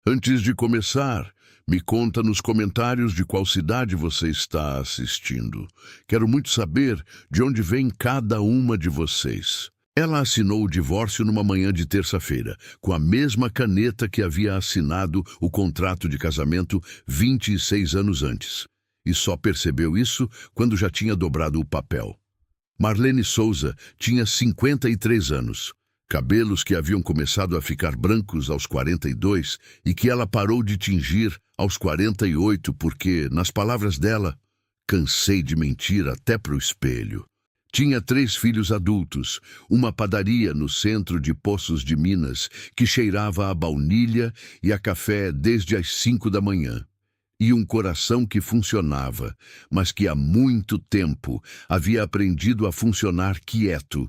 Antes de começar, me conta nos comentários de qual cidade você está assistindo. Quero muito saber de onde vem cada uma de vocês. Ela assinou o divórcio numa manhã de terça-feira, com a mesma caneta que havia assinado o contrato de casamento 26 anos antes. E só percebeu isso quando já tinha dobrado o papel. Marlene Souza tinha 53 anos. Cabelos que haviam começado a ficar brancos aos 42 e que ela parou de tingir aos 48 porque, nas palavras dela, cansei de mentir até para o espelho. Tinha 3 filhos adultos, uma padaria no centro de Poços de Minas que cheirava a baunilha e a café desde as 5 da manhã. E um coração que funcionava, mas que há muito tempo havia aprendido a funcionar quieto,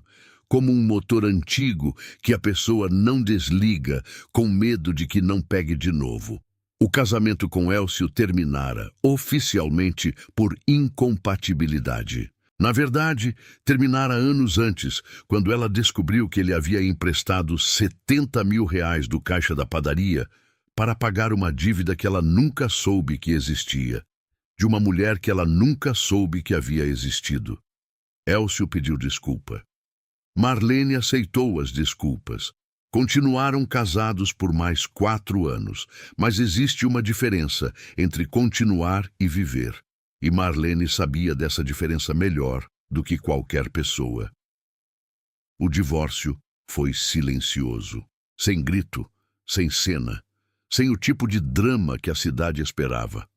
como um motor antigo que a pessoa não desliga com medo de que não pegue de novo. O casamento com Elcio terminara, oficialmente, por incompatibilidade. Na verdade, terminara anos antes, quando ela descobriu que ele havia emprestado 70 mil reais do caixa da padaria para pagar uma dívida que ela nunca soube que existia, de uma mulher que ela nunca soube que havia existido. Elcio pediu desculpa. Marlene aceitou as desculpas. Continuaram casados por mais 4 anos, mas existe uma diferença entre continuar e viver. E Marlene sabia dessa diferença melhor do que qualquer pessoa. O divórcio foi silencioso, sem grito, sem cena, sem o tipo de drama que a cidade esperava.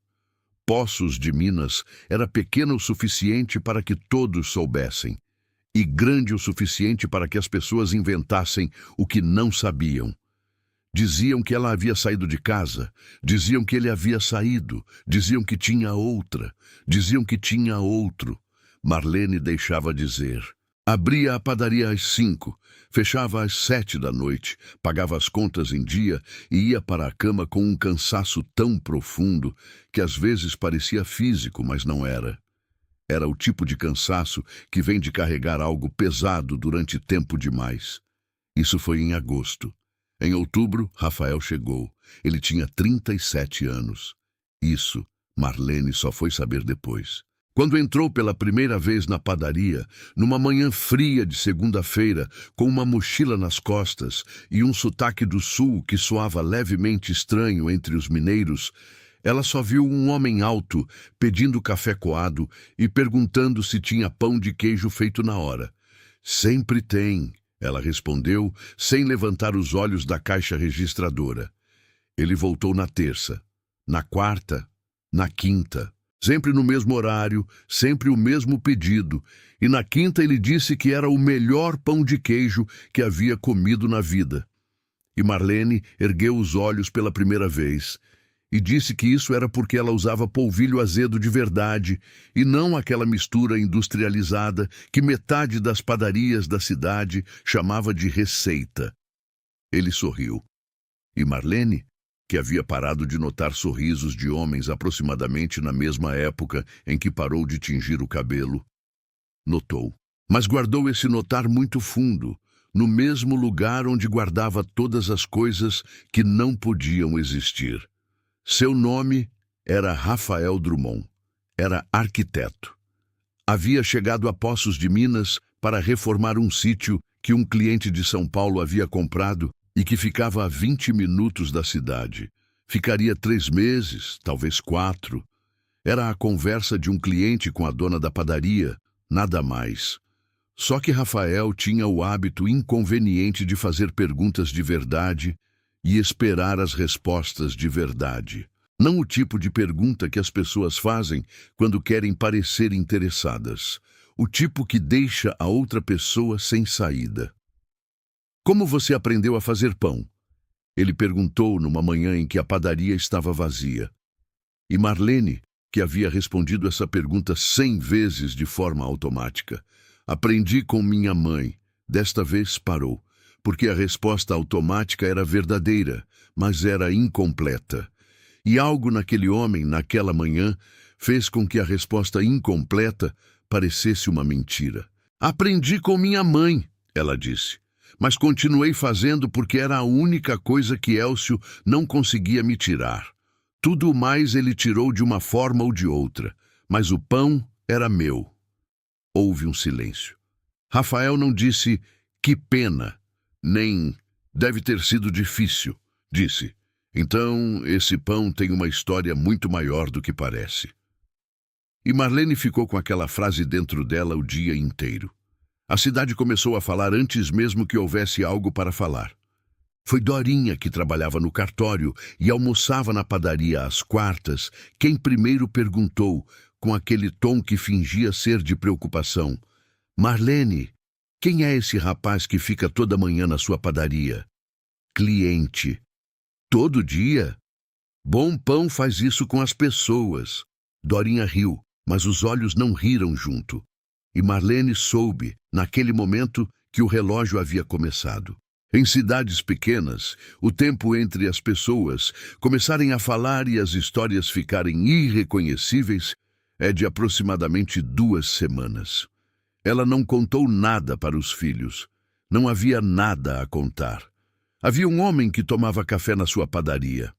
Poços de Minas era pequeno o suficiente para que todos soubessem, e grande o suficiente para que as pessoas inventassem o que não sabiam. Diziam que ela havia saído de casa, diziam que ele havia saído, diziam que tinha outra, diziam que tinha outro. Marlene deixava dizer. Abria a padaria às 5, fechava às 7 da noite, pagava as contas em dia e ia para a cama com um cansaço tão profundo que às vezes parecia físico, mas não era. Era o tipo de cansaço que vem de carregar algo pesado durante tempo demais. Isso foi em agosto. Em outubro, Rafael chegou. Ele tinha 37 anos. Isso, Marlene só foi saber depois. Quando entrou pela primeira vez na padaria, numa manhã fria de segunda-feira, com uma mochila nas costas e um sotaque do sul que soava levemente estranho entre os mineiros, ela só viu um homem alto pedindo café coado e perguntando se tinha pão de queijo feito na hora. Sempre tem, ela respondeu, sem levantar os olhos da caixa registradora. Ele voltou na terça, na quarta, na quinta. Sempre no mesmo horário, sempre o mesmo pedido. E na quinta ele disse que era o melhor pão de queijo que havia comido na vida. E Marlene ergueu os olhos pela primeira vez e disse que isso era porque ela usava polvilho azedo de verdade e não aquela mistura industrializada que metade das padarias da cidade chamava de receita. Ele sorriu. E Marlene, que havia parado de notar sorrisos de homens aproximadamente na mesma época em que parou de tingir o cabelo, notou. Mas guardou esse notar muito fundo, no mesmo lugar onde guardava todas as coisas que não podiam existir. Seu nome era Rafael Drummond. Era arquiteto. Havia chegado a Poços de Minas para reformar um sítio que um cliente de São Paulo havia comprado e que ficava a 20 minutos da cidade. Ficaria 3 meses, talvez 4. Era a conversa de um cliente com a dona da padaria, nada mais. Só que Rafael tinha o hábito inconveniente de fazer perguntas de verdade e esperar as respostas de verdade. Não o tipo de pergunta que as pessoas fazem quando querem parecer interessadas. O tipo que deixa a outra pessoa sem saída. Como você aprendeu a fazer pão? Ele perguntou numa manhã em que a padaria estava vazia. E Marlene, que havia respondido essa pergunta 100 vezes de forma automática. Aprendi com minha mãe. Desta vez parou, porque a resposta automática era verdadeira, mas era incompleta. E algo naquele homem, naquela manhã, fez com que a resposta incompleta parecesse uma mentira. Aprendi com minha mãe, ela disse. mas continuei fazendo porque era a única coisa que Elcio não conseguia me tirar. Tudo mais ele tirou de uma forma ou de outra, mas o pão era meu. Houve um silêncio. Rafael não disse, que pena, nem deve ter sido difícil. Disse, então esse pão tem uma história muito maior do que parece. E Marlene ficou com aquela frase dentro dela o dia inteiro. A cidade começou a falar antes mesmo que houvesse algo para falar. Foi Dorinha, que trabalhava no cartório e almoçava na padaria às quartas, quem primeiro perguntou, com aquele tom que fingia ser de preocupação, Marlene, quem é esse rapaz que fica toda manhã na sua padaria? Cliente. Todo dia? Bom pão faz isso com as pessoas. Dorinha riu, mas os olhos não riram junto. E Marlene soube, naquele momento, que o relógio havia começado. Em cidades pequenas, o tempo entre as pessoas começarem a falar e as histórias ficarem irreconhecíveis é de aproximadamente 2 semanas. Ela não contou nada para os filhos. Não havia nada a contar. Havia um homem que tomava café na sua padaria.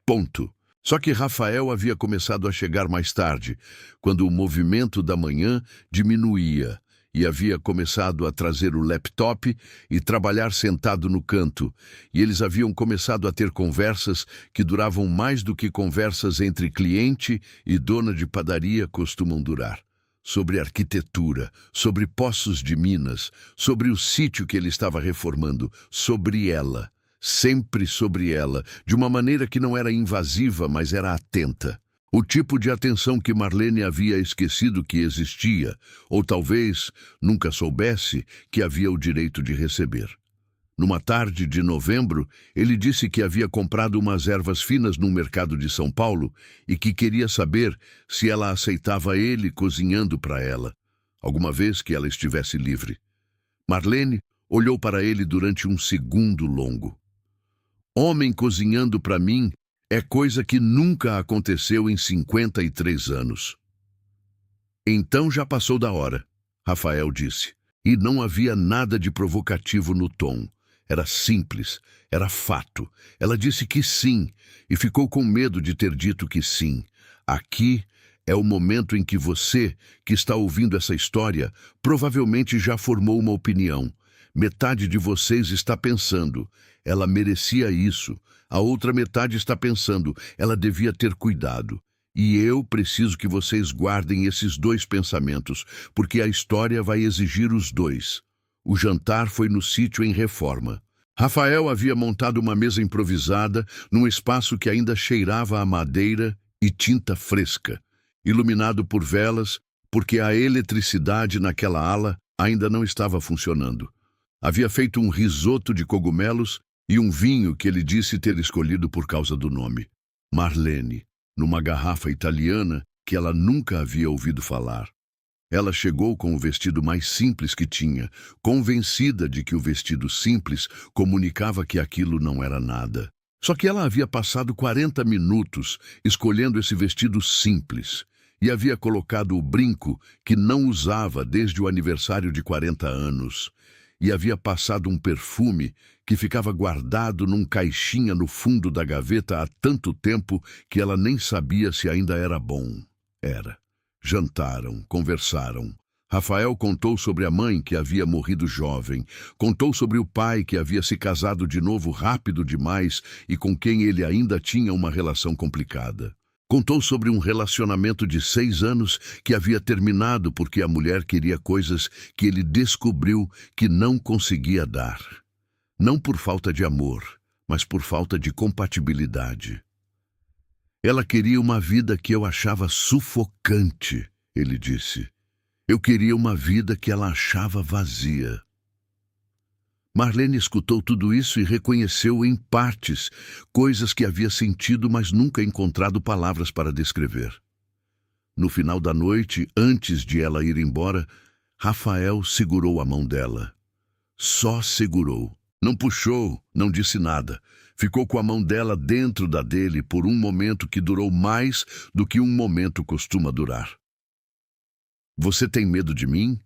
Ponto. Só que Rafael havia começado a chegar mais tarde, quando o movimento da manhã diminuía, e havia começado a trazer o laptop e trabalhar sentado no canto, e eles haviam começado a ter conversas que duravam mais do que conversas entre cliente e dona de padaria costumam durar. Sobre arquitetura, sobre Poços de Minas, sobre o sítio que ele estava reformando, sobre ela. Sempre sobre ela, de uma maneira que não era invasiva, mas era atenta. O tipo de atenção que Marlene havia esquecido que existia, ou talvez nunca soubesse que havia o direito de receber. Numa tarde de novembro, ele disse que havia comprado umas ervas finas num mercado de São Paulo e que queria saber se ela aceitava ele cozinhando para ela, alguma vez que ela estivesse livre. Marlene olhou para ele durante um segundo longo. Homem cozinhando para mim é coisa que nunca aconteceu em 53 anos. Então já passou da hora, Rafael disse, e não havia nada de provocativo no tom. Era simples, era fato. Ela disse que sim, e ficou com medo de ter dito que sim. Aqui é o momento em que você, que está ouvindo essa história, provavelmente já formou uma opinião. Metade de vocês está pensando, ela merecia isso. A outra metade está pensando, ela devia ter cuidado. E eu preciso que vocês guardem esses 2 pensamentos, porque a história vai exigir os 2. O jantar foi no sítio em reforma. Rafael havia montado uma mesa improvisada num espaço que ainda cheirava a madeira e tinta fresca, iluminado por velas, porque a eletricidade naquela ala ainda não estava funcionando. Havia feito um risoto de cogumelos e um vinho que ele disse ter escolhido por causa do nome. Marlene, numa garrafa italiana que ela nunca havia ouvido falar. Ela chegou com o vestido mais simples que tinha, convencida de que o vestido simples comunicava que aquilo não era nada. Só que ela havia passado 40 minutos escolhendo esse vestido simples e havia colocado o brinco que não usava desde o aniversário de 40 anos. E havia passado um perfume que ficava guardado num caixinha no fundo da gaveta há tanto tempo que ela nem sabia se ainda era bom. Era. Jantaram, conversaram. Rafael contou sobre a mãe que havia morrido jovem, contou sobre o pai que havia se casado de novo rápido demais e com quem ele ainda tinha uma relação complicada. Contou sobre um relacionamento de 6 anos que havia terminado porque a mulher queria coisas que ele descobriu que não conseguia dar. Não por falta de amor, mas por falta de compatibilidade. Ela queria uma vida que eu achava sufocante, ele disse. Eu queria uma vida que ela achava vazia. Marlene escutou tudo isso e reconheceu em partes coisas que havia sentido, mas nunca encontrado palavras para descrever. No final da noite, antes de ela ir embora, Rafael segurou a mão dela. Só segurou. Não puxou, não disse nada. Ficou com a mão dela dentro da dele por um momento que durou mais do que um momento costuma durar. Você tem medo de mim?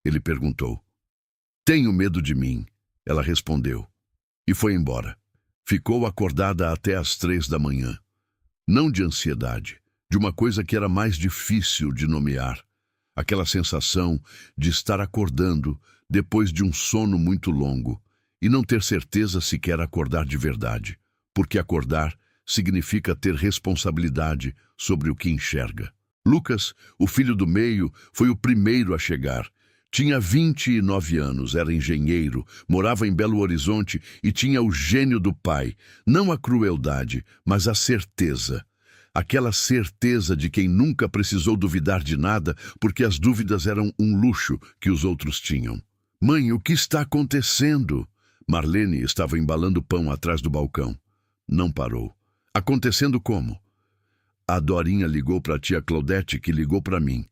Ele perguntou. Tenho medo de mim. Ela respondeu e foi embora. Ficou acordada até às 3 da manhã. Não de ansiedade, de uma coisa que era mais difícil de nomear. Aquela sensação de estar acordando depois de um sono muito longo e não ter certeza se quer acordar de verdade, porque acordar significa ter responsabilidade sobre o que enxerga. Lucas, o filho do meio, foi o primeiro a chegar. Tinha 29 anos, era engenheiro, morava em Belo Horizonte e tinha o gênio do pai, não a crueldade, mas a certeza. Aquela certeza de quem nunca precisou duvidar de nada, porque as dúvidas eram um luxo que os outros tinham. Mãe, o que está acontecendo? Marlene estava embalando pão atrás do balcão. Não parou. Acontecendo como? A Dorinha ligou para a tia Claudete, que ligou para mim.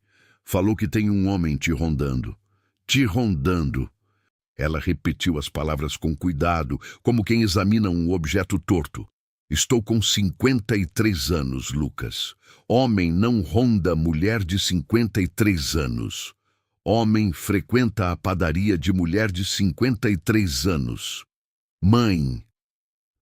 Falou que tem um homem te rondando. Te rondando. Ela repetiu as palavras com cuidado, como quem examina um objeto torto. Estou com 53 anos, Lucas. Homem não ronda mulher de 53 anos. Homem frequenta a padaria de mulher de 53 anos. Mãe,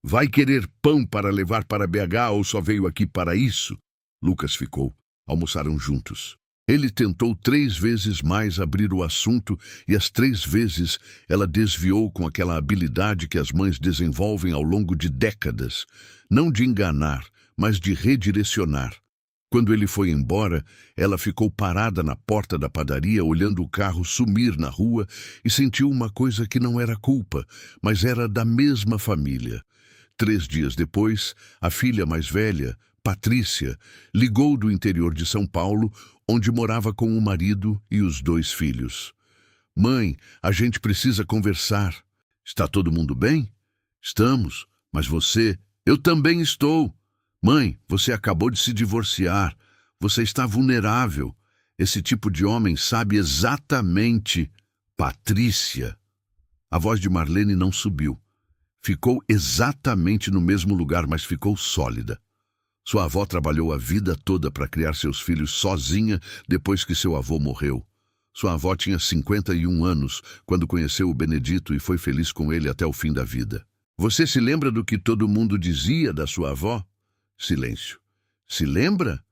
vai querer pão para levar para BH ou só veio aqui para isso? Lucas ficou. Almoçaram juntos. Ele tentou 3 vezes mais abrir o assunto e as 3 vezes ela desviou com aquela habilidade que as mães desenvolvem ao longo de décadas, não de enganar, mas de redirecionar. Quando ele foi embora, ela ficou parada na porta da padaria olhando o carro sumir na rua e sentiu uma coisa que não era culpa, mas era da mesma família. 3 dias depois, a filha mais velha, Patrícia, ligou do interior de São Paulo, onde morava com o marido e os 2 filhos. Mãe, a gente precisa conversar. Está todo mundo bem? Estamos, mas você... Eu também estou. Mãe, você acabou de se divorciar. Você está vulnerável. Esse tipo de homem sabe exatamente... Patrícia. A voz de Marlene não subiu. Ficou exatamente no mesmo lugar, mas ficou sólida. Sua avó trabalhou a vida toda para criar seus filhos sozinha depois que seu avô morreu. Sua avó tinha 51 anos quando conheceu o Benedito e foi feliz com ele até o fim da vida. Você se lembra do que todo mundo dizia da sua avó? Silêncio. Se lembra?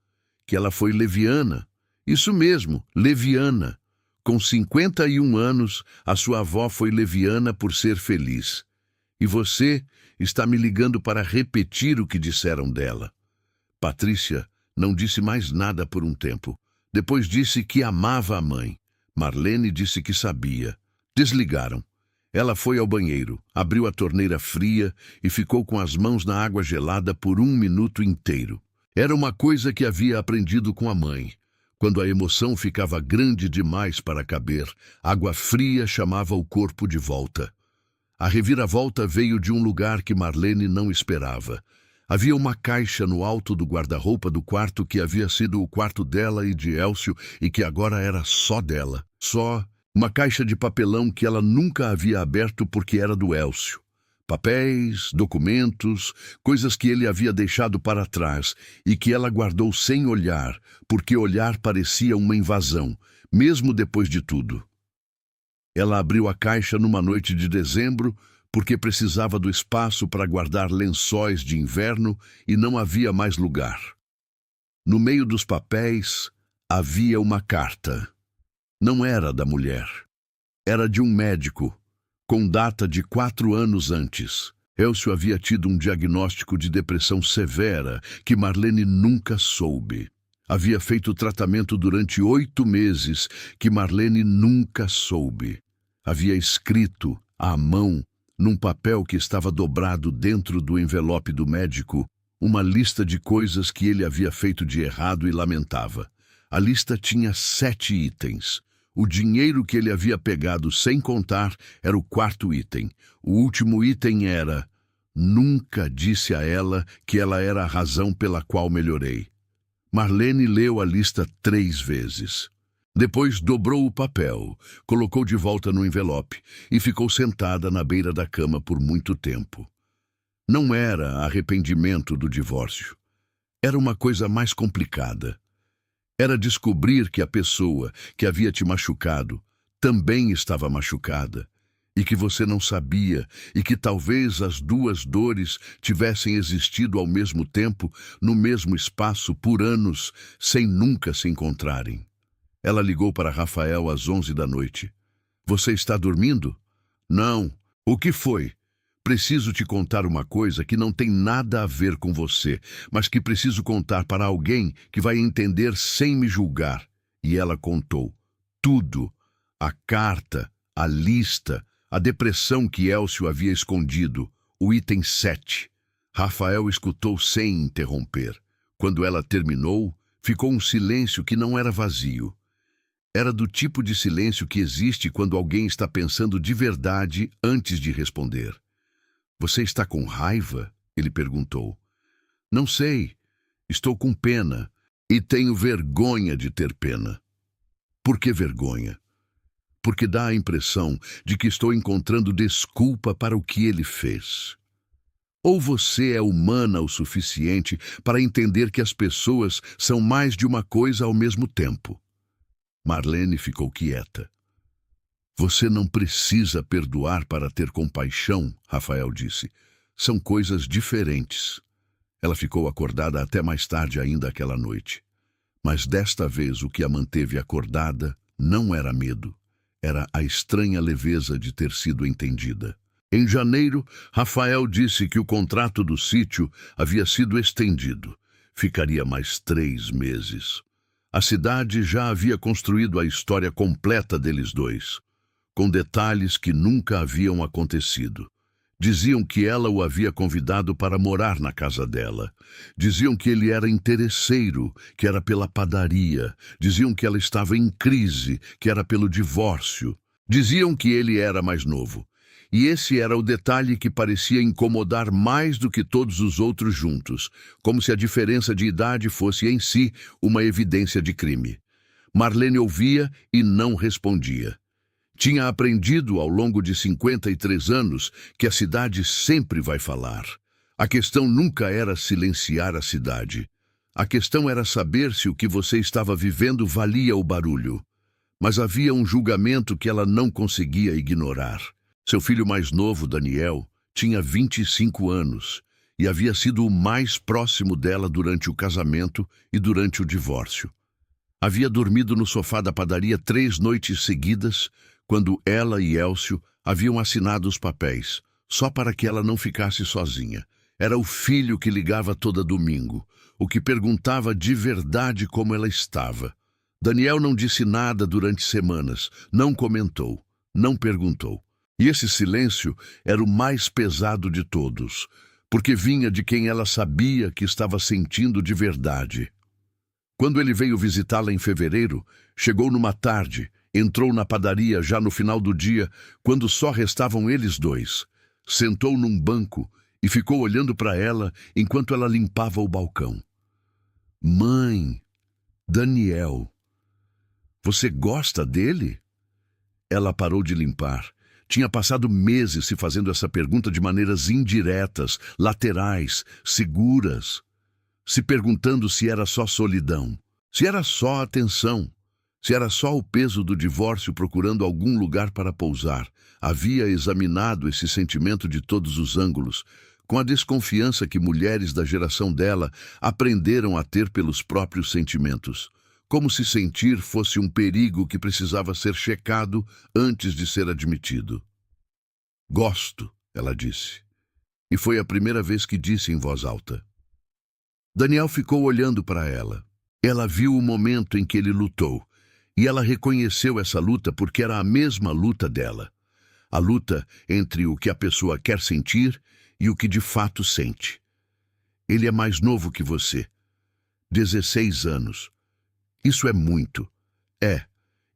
Que ela foi leviana. Isso mesmo, leviana. Com 51 anos, a sua avó foi leviana por ser feliz. E você está me ligando para repetir o que disseram dela. Patrícia não disse mais nada por um tempo. Depois disse que amava a mãe. Marlene disse que sabia. Desligaram. Ela foi ao banheiro, abriu a torneira fria e ficou com as mãos na água gelada por 1 minuto inteiro. Era uma coisa que havia aprendido com a mãe. Quando a emoção ficava grande demais para caber, água fria chamava o corpo de volta. A reviravolta veio de um lugar que Marlene não esperava. Havia uma caixa no alto do guarda-roupa do quarto que havia sido o quarto dela e de Elcio e que agora era só dela. Só uma caixa de papelão que ela nunca havia aberto porque era do Elcio. Papéis, documentos, coisas que ele havia deixado para trás e que ela guardou sem olhar, porque olhar parecia uma invasão, mesmo depois de tudo. Ela abriu a caixa numa noite de dezembro porque precisava do espaço para guardar lençóis de inverno e não havia mais lugar. No meio dos papéis havia uma carta. Não era da mulher. Era de um médico, com data de 4 anos antes. Elcio havia tido um diagnóstico de depressão severa que Marlene nunca soube. Havia feito tratamento durante 8 meses que Marlene nunca soube. Havia escrito, à mão, num papel que estava dobrado dentro do envelope do médico, uma lista de coisas que ele havia feito de errado e lamentava. A lista tinha 7 itens. O dinheiro que ele havia pegado sem contar era o 4º item. O último item era: nunca disse a ela que ela era a razão pela qual melhorei. Marlene leu a lista 3 vezes. Depois dobrou o papel, colocou de volta no envelope e ficou sentada na beira da cama por muito tempo. Não era arrependimento do divórcio. Era uma coisa mais complicada. Era descobrir que a pessoa que havia te machucado também estava machucada e que você não sabia, e que talvez as duas dores tivessem existido ao mesmo tempo, no mesmo espaço, por anos, sem nunca se encontrarem. Ela ligou para Rafael às 11 da noite. Você está dormindo? Não. O que foi? Preciso te contar uma coisa que não tem nada a ver com você, mas que preciso contar para alguém que vai entender sem me julgar. E ela contou tudo. A carta, a lista, a depressão que Elcio havia escondido, o item 7. Rafael escutou sem interromper. Quando ela terminou, ficou um silêncio que não era vazio. Era do tipo de silêncio que existe quando alguém está pensando de verdade antes de responder. Você está com raiva? Ele perguntou. Não sei. Estou com pena. E tenho vergonha de ter pena. Por que vergonha? Porque dá a impressão de que estou encontrando desculpa para o que ele fez. Ou você é humana o suficiente para entender que as pessoas são mais de uma coisa ao mesmo tempo. Marlene ficou quieta. Você não precisa perdoar para ter compaixão, Rafael disse. São coisas diferentes. Ela ficou acordada até mais tarde ainda aquela noite. Mas desta vez o que a manteve acordada não era medo. Era a estranha leveza de ter sido entendida. Em janeiro, Rafael disse que o contrato do sítio havia sido estendido. Ficaria mais 3 meses. A cidade já havia construído a história completa deles dois, com detalhes que nunca haviam acontecido. Diziam que ela o havia convidado para morar na casa dela. Diziam que ele era interesseiro, que era pela padaria. Diziam que ela estava em crise, que era pelo divórcio. Diziam que ele era mais novo. E esse era o detalhe que parecia incomodar mais do que todos os outros juntos, como se a diferença de idade fosse em si uma evidência de crime. Marlene ouvia e não respondia. Tinha aprendido ao longo de 53 anos que a cidade sempre vai falar. A questão nunca era silenciar a cidade. A questão era saber se o que você estava vivendo valia o barulho. Mas havia um julgamento que ela não conseguia ignorar. Seu filho mais novo, Daniel, tinha 25 anos e havia sido o mais próximo dela durante o casamento e durante o divórcio. Havia dormido no sofá da padaria 3 noites seguidas, quando ela e Elcio haviam assinado os papéis, só para que ela não ficasse sozinha. Era o filho que ligava toda domingo, o que perguntava de verdade como ela estava. Daniel não disse nada durante semanas, não comentou, não perguntou. E esse silêncio era o mais pesado de todos, porque vinha de quem ela sabia que estava sentindo de verdade. Quando ele veio visitá-la em fevereiro, chegou numa tarde, entrou na padaria já no final do dia, quando só restavam eles dois. Sentou num banco e ficou olhando para ela enquanto ela limpava o balcão. Mãe, Daniel, você gosta dele? Ela parou de limpar. Tinha passado meses se fazendo essa pergunta de maneiras indiretas, laterais, seguras, se perguntando se era só solidão, se era só atenção, se era só o peso do divórcio procurando algum lugar para pousar. Havia examinado esse sentimento de todos os ângulos, com a desconfiança que mulheres da geração dela aprenderam a ter pelos próprios sentimentos, como se sentir fosse um perigo que precisava ser checado antes de ser admitido. Gosto, ela disse. E foi a primeira vez que disse em voz alta. Daniel ficou olhando para ela. Ela viu o momento em que ele lutou, e ela reconheceu essa luta porque era a mesma luta dela. A luta entre o que a pessoa quer sentir e o que de fato sente. Ele é mais novo que você. 16 anos. Isso é muito. É.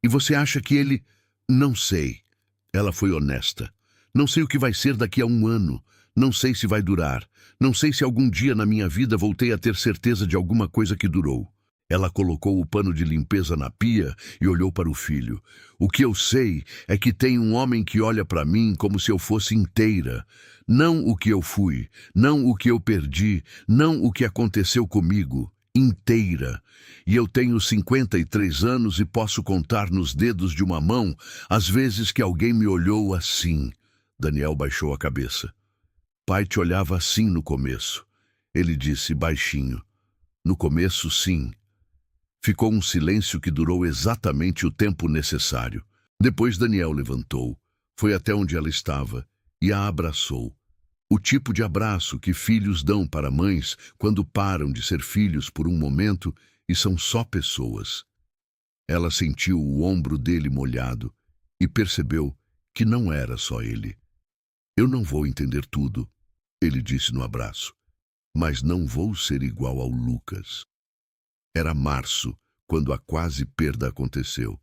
E você acha que ele... Não sei. Ela foi honesta. Não sei o que vai ser daqui a 1 ano. Não sei se vai durar. Não sei se algum dia na minha vida voltei a ter certeza de alguma coisa que durou. Ela colocou o pano de limpeza na pia e olhou para o filho. O que eu sei é que tem um homem que olha para mim como se eu fosse inteira. Não o que eu fui, não o que eu perdi, não o que aconteceu comigo. inteira. E eu tenho 53 anos e posso contar nos dedos de uma mão as vezes que alguém me olhou assim. Daniel baixou a cabeça. Pai te olhava assim no começo. Ele disse baixinho. No começo, sim. Ficou um silêncio que durou exatamente o tempo necessário. Depois Daniel levantou, foi até onde ela estava e a abraçou. O tipo de abraço que filhos dão para mães quando param de ser filhos por um momento e são só pessoas. Ela sentiu o ombro dele molhado e percebeu que não era só ele. Eu não vou entender tudo, ele disse no abraço, mas não vou ser igual ao Lucas. Era março, quando a quase perda aconteceu.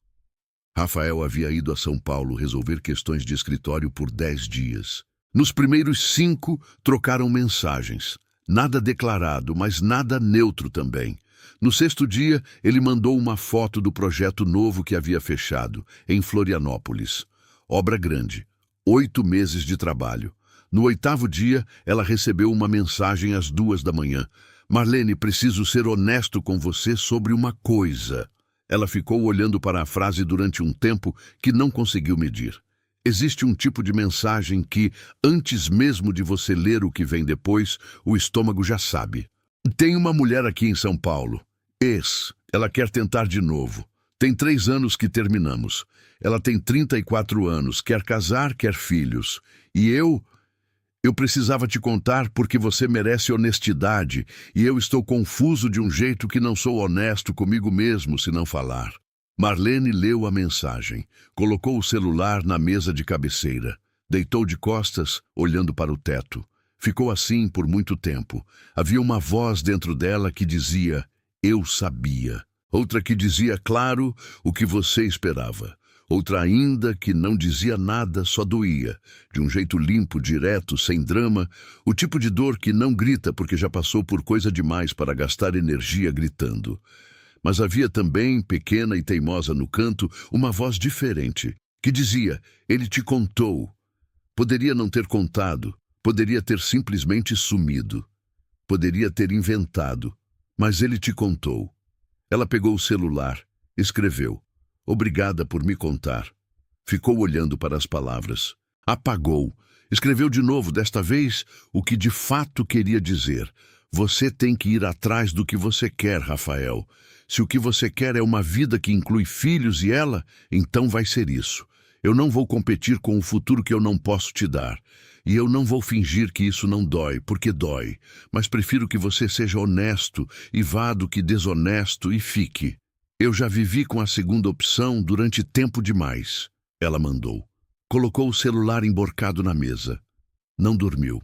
Rafael havia ido a São Paulo resolver questões de escritório por 10 dias. Nos primeiros 5, trocaram mensagens. Nada declarado, mas nada neutro também. No 6º dia, ele mandou uma foto do projeto novo que havia fechado, em Florianópolis. Obra grande. 8 meses de trabalho. No 8º dia, ela recebeu uma mensagem às 2 da manhã. Marlene, preciso ser honesto com você sobre uma coisa. Ela ficou olhando para a frase durante um tempo que não conseguiu medir. Existe um tipo de mensagem que, antes mesmo de você ler o que vem depois, o estômago já sabe. Tem uma mulher aqui em São Paulo. Ela quer tentar de novo. Tem 3 anos que terminamos. Ela tem 34 anos, quer casar, quer filhos. E eu precisava te contar porque você merece honestidade e eu estou confuso de um jeito que não sou honesto comigo mesmo se não falar. Marlene leu a mensagem, colocou o celular na mesa de cabeceira, deitou de costas, olhando para o teto. Ficou assim por muito tempo. Havia uma voz dentro dela que dizia, eu sabia. Outra que dizia, claro, o que você esperava. Outra ainda que não dizia nada, só doía, de um jeito limpo, direto, sem drama, o tipo de dor que não grita porque já passou por coisa demais para gastar energia gritando. Mas havia também, pequena e teimosa no canto, uma voz diferente, que dizia, ele te contou. Poderia não ter contado, poderia ter simplesmente sumido, poderia ter inventado, mas ele te contou. Ela pegou o celular, escreveu. Obrigada por me contar. Ficou olhando para as palavras. Apagou. Escreveu de novo, desta vez, o que de fato queria dizer. Você tem que ir atrás do que você quer, Rafael. Se o que você quer é uma vida que inclui filhos e ela, então vai ser isso. Eu não vou competir com o futuro que eu não posso te dar. E eu não vou fingir que isso não dói, porque dói. Mas prefiro que você seja honesto e vá do que desonesto e fique. Eu já vivi com a segunda opção durante tempo demais, ela mandou. Colocou o celular emborcado na mesa. Não dormiu.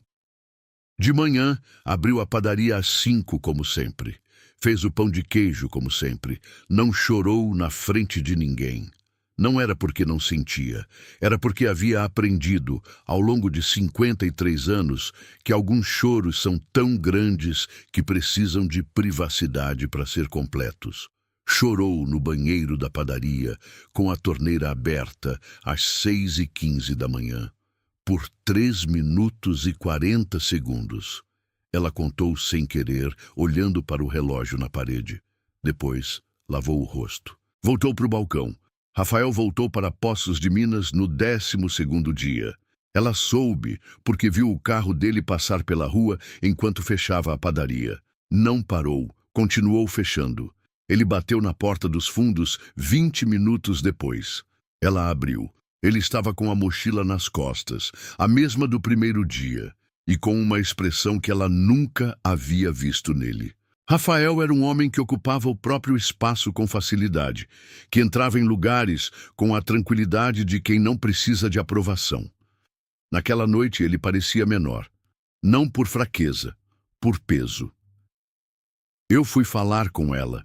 De manhã, abriu a padaria às 5, como sempre. Fez o pão de queijo, como sempre. Não chorou na frente de ninguém. Não era porque não sentia. Era porque havia aprendido, ao longo de 53 anos, que alguns choros são tão grandes que precisam de privacidade para ser completos. Chorou no banheiro da padaria, com a torneira aberta, às 6h15 da manhã. Por 3 minutos e 40 segundos. Ela contou sem querer, olhando para o relógio na parede. Depois, lavou o rosto. Voltou para o balcão. Rafael voltou para Poços de Minas no 12º dia. Ela soube, porque viu o carro dele passar pela rua enquanto fechava a padaria. Não parou, continuou fechando. Ele bateu na porta dos fundos 20 minutos depois. Ela abriu. Ele estava com a mochila nas costas, a mesma do primeiro dia, e com uma expressão que ela nunca havia visto nele. Rafael era um homem que ocupava o próprio espaço com facilidade, que entrava em lugares com a tranquilidade de quem não precisa de aprovação. Naquela noite ele parecia menor, não por fraqueza, por peso. Eu fui falar com ela.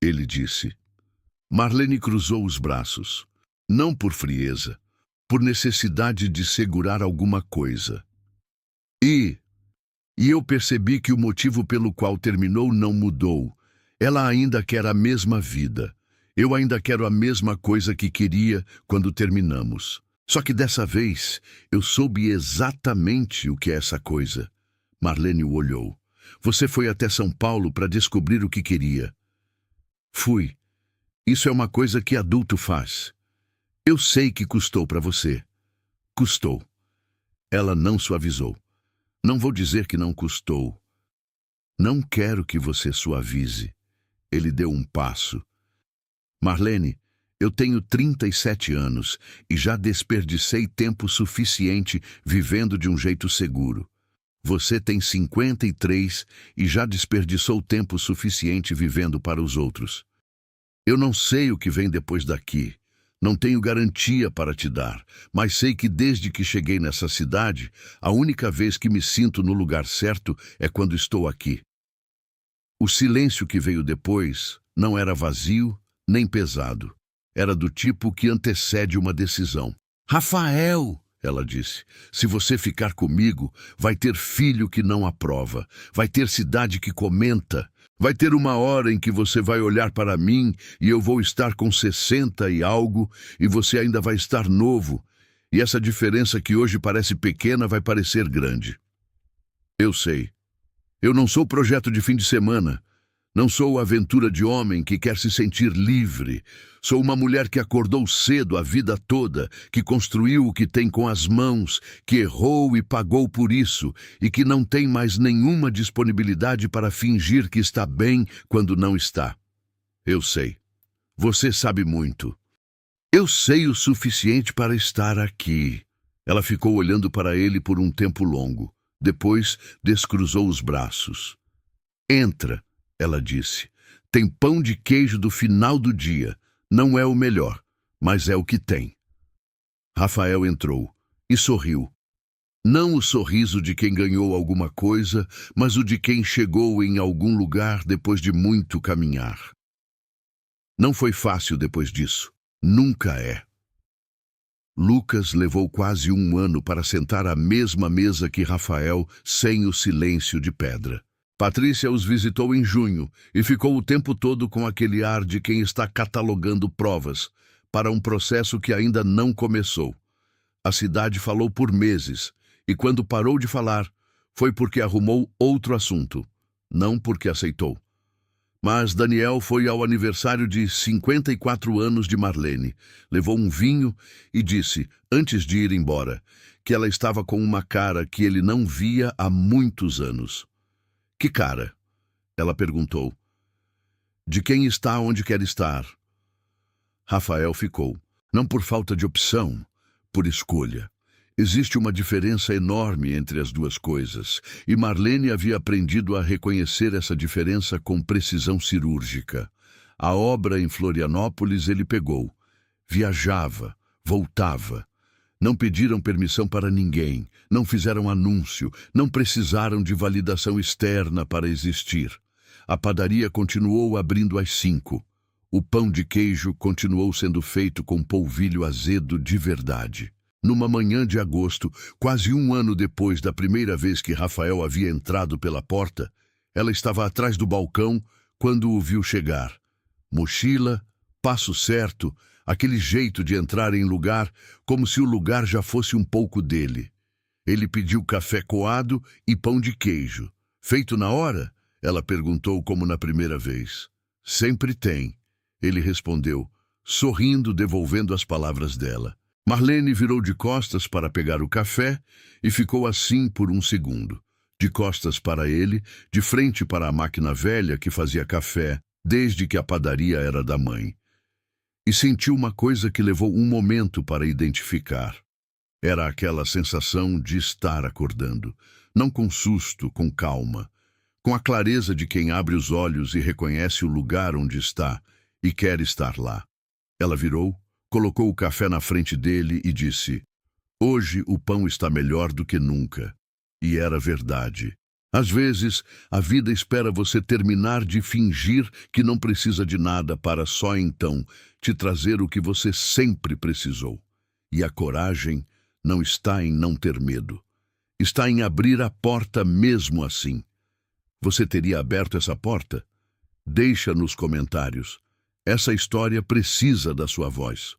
Ele disse. Marlene cruzou os braços, não por frieza, por necessidade de segurar alguma coisa. E eu percebi que o motivo pelo qual terminou não mudou. Ela ainda quer a mesma vida. Eu ainda quero a mesma coisa que queria quando terminamos. Só que dessa vez, eu soube exatamente o que é essa coisa. Marlene o olhou. Você foi até São Paulo para descobrir o que queria. Fui. Isso é uma coisa que adulto faz. Eu sei que custou para você. Custou. Ela não suavizou. Não vou dizer que não custou. Não quero que você suavize. Ele deu um passo. Marlene, eu tenho 37 anos e já desperdicei tempo suficiente vivendo de um jeito seguro. Você tem 53 e já desperdiçou tempo suficiente vivendo para os outros. Eu não sei o que vem depois daqui. Não tenho garantia para te dar, mas sei que desde que cheguei nessa cidade, a única vez que me sinto no lugar certo é quando estou aqui. O silêncio que veio depois não era vazio nem pesado. Era do tipo que antecede uma decisão. Rafael, ela disse, se você ficar comigo, vai ter filho que não aprova, vai ter cidade que comenta, vai ter uma hora em que você vai olhar para mim e eu vou estar com 60 e algo e você ainda vai estar novo. E essa diferença que hoje parece pequena vai parecer grande. Eu sei. Eu não sou projeto de fim de semana. Não sou aventura de homem que quer se sentir livre. Sou uma mulher que acordou cedo a vida toda, que construiu o que tem com as mãos, que errou e pagou por isso, e que não tem mais nenhuma disponibilidade para fingir que está bem quando não está. Eu sei. Você sabe muito. Eu sei o suficiente para estar aqui. Ela ficou olhando para ele por um tempo longo. Depois descruzou os braços. Entra. Ela disse, tem pão de queijo do final do dia. Não é o melhor, mas é o que tem. Rafael entrou e sorriu. Não o sorriso de quem ganhou alguma coisa, mas o de quem chegou em algum lugar depois de muito caminhar. Não foi fácil depois disso. Nunca é. Lucas levou quase um ano para sentar à mesma mesa que Rafael, sem o silêncio de pedra. Patrícia os visitou em junho e ficou o tempo todo com aquele ar de quem está catalogando provas para um processo que ainda não começou. A cidade falou por meses e quando parou de falar, foi porque arrumou outro assunto, não porque aceitou. Mas Daniel foi ao aniversário de 54 anos de Marlene, levou um vinho e disse, antes de ir embora, que ela estava com uma cara que ele não via há muitos anos. Que cara? Ela perguntou. De quem está onde quer estar? Rafael ficou. Não por falta de opção, por escolha. Existe uma diferença enorme entre as duas coisas, e Marlene havia aprendido a reconhecer essa diferença com precisão cirúrgica. A obra em Florianópolis ele pegou. Viajava, voltava. Não pediram permissão para ninguém, não fizeram anúncio, não precisaram de validação externa para existir. A padaria continuou abrindo às 5. O pão de queijo continuou sendo feito com polvilho azedo de verdade. Numa manhã de agosto, quase um ano depois da primeira vez que Rafael havia entrado pela porta, ela estava atrás do balcão quando o viu chegar. Mochila, passo certo, aquele jeito de entrar em lugar como se o lugar já fosse um pouco dele. Ele pediu café coado e pão de queijo. Feito na hora? Ela perguntou como na primeira vez. Sempre tem, ele respondeu, sorrindo, devolvendo as palavras dela. Marlene virou de costas para pegar o café e ficou assim por um segundo. De costas para ele, de frente para a máquina velha que fazia café, desde que a padaria era da mãe. E sentiu uma coisa que levou um momento para identificar. Era aquela sensação de estar acordando, não com susto, com calma, com a clareza de quem abre os olhos e reconhece o lugar onde está e quer estar lá. Ela virou, colocou o café na frente dele e disse, hoje o pão está melhor do que nunca. E era verdade. Às vezes, a vida espera você terminar de fingir que não precisa de nada para só então te trazer o que você sempre precisou. E a coragem não está em não ter medo. Está em abrir a porta mesmo assim. Você teria aberto essa porta? Deixa nos comentários. Essa história precisa da sua voz.